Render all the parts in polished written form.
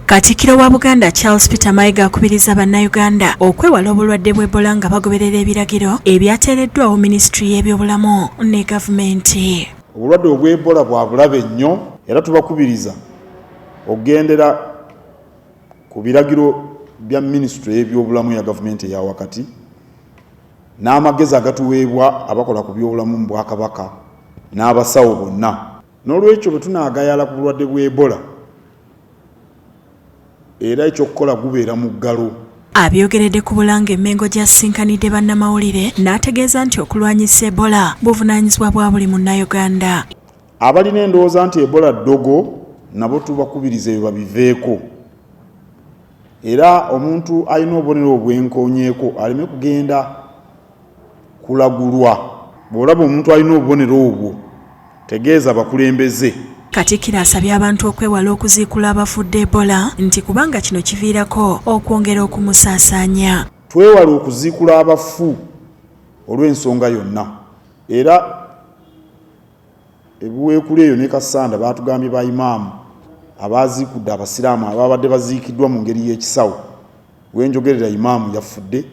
Katikkiro wa Buganda Charles Peter Mayiga akubiriza bannayuganda okwewala obulwadde bw'Ebola nga bagoberera ebiragiro ebyateereddwawo Minisitule y'ebyobulamu ne Gavumenti. Obulwadde obw'Ebola bwa bulabe nnyo era tubakubiriza okugendera ku biragiro bya Minisitule y'ebyobulamu ya Gavumenti eya wakati n'amagezi agatuweebwa abakola ku byobulamu mu Bwakabaka n'abasawo bonna. N'olwekyo bwe tunaagayala ku bulwadde bw'Ebola era ekyokukola gubeera mu ggalo. Abyogeredde ku Bulange Mmengo gy'asinkanidde Bannamawulire n'ategeeza nti okulwanyisa Ebola buvunaanyizibwa bwa buli munnayuganda. Abalina endowooza nti Ebola ddogo nabo tubakubiriza ebyo babiveeko. Era omuntu alina obubonero obwenkoonyeeko aleme kugenda kulagulwa. Bw'olaba omuntu alina obubonero obwo tegeeza bakulembeze. Katikkiro asabye abantu okwewala okuziikula abafudde Ebola nti kubanga kino kiviirako okwongera okumusaasaanya. Twewala okuziikula abafu olw'ensonga yonna. Era ebiweekula eyo ne Kasanda baatugambye ba imaamu abaziikudde abasiraamu ababadde baziikiddwa mu ngeri y'ekisawo. Wenjogerera imaamu yafudde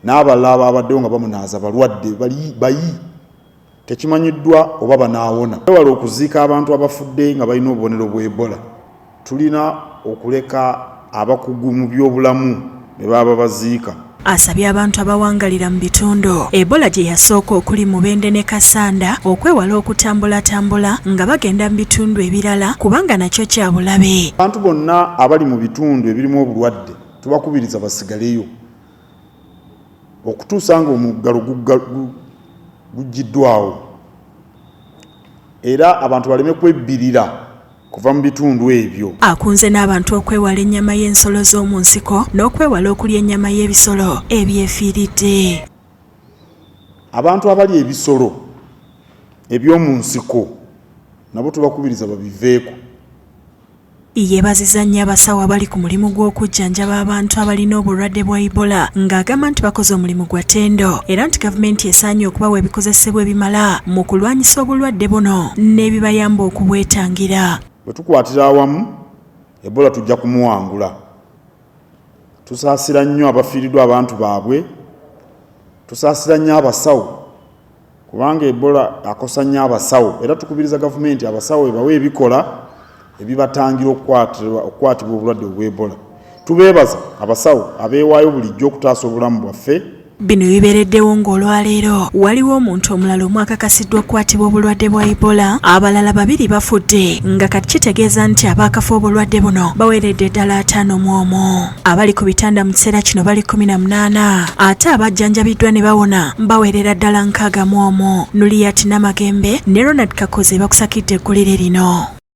n'abalala ababaddewo nga bamunaaza balwadde bayi tekimanyiddwa oba banaawona. Twewala okuziika abantu abafudde nga balina obubonero bw'Ebola. Tulina okuleka abakugu mu byobulamu ne baba baziika. Asabye abantu abawangalira mu bitundu Ebola gye yasooka okuli Mubende ne Kasanda okwewala okutambulatambula nga bagenda mu bitundu ebirala kubanga nakyo kya bulabe. Abantu bonna abali mu bitundu ebirimu obulwadde tubakubiriza basigaleyo okutuusa nga omuggalo gugiddwawo. Era abantu baleme kwebbirira kuva mu bitundu ebyo. Akunze n'abantu okwewala ennyama y'ensolo z'omu nsiko n'okwewala okulya ennyama y'ebisolo ebyefiiridde. Abantu abali ebisolo eby'omu nsiko nabo tubakubiriza babiveeko. Yeebazizza nnyo abasawo abali ku mulimu gw'okujjanjaba abantu abalina obulwadde bwa Ebola ng'agamba nti bakoze omulimu gwa ttendo era nti Gavumenti esaanye okubawa ebikozesebwa ebimala mu kulwanyisa obulwadde buno n'ebibayamba okubwetangira. Bwe tukwatira awamu Ebola tujja kumuwangula. Tusaasira nnyo abafiiriddwa abantu baabwe, tusaasira nnyo abasawo kubanga Ebola akosa nnyo abasawo era tukubiriza Gavumenti abasawo ebawe ebikola ebibatangira okukwatibwa obulwadde obw'Ebola. Tubeebaza abasawo abeewaayo bulijjo okutaasa obulamu bwaffe. Bino bibeereddewo ng'olwaleero waliwo omuntu omulala omwakakasiddwa okukwatibwa obulwadde bwa Ebola, abalala 2 bafudde nga kati kitegeeza nti abaakafa obulwadde buno baweeredde ddala 51. Abali ku bitanda mu kiseera kino bali 18 ate abajjanjabiddwa ne bawona baweerera ddala 61. Nuliyati Namagembe ne Ronald Kakoze bakusakidde eggulire lino.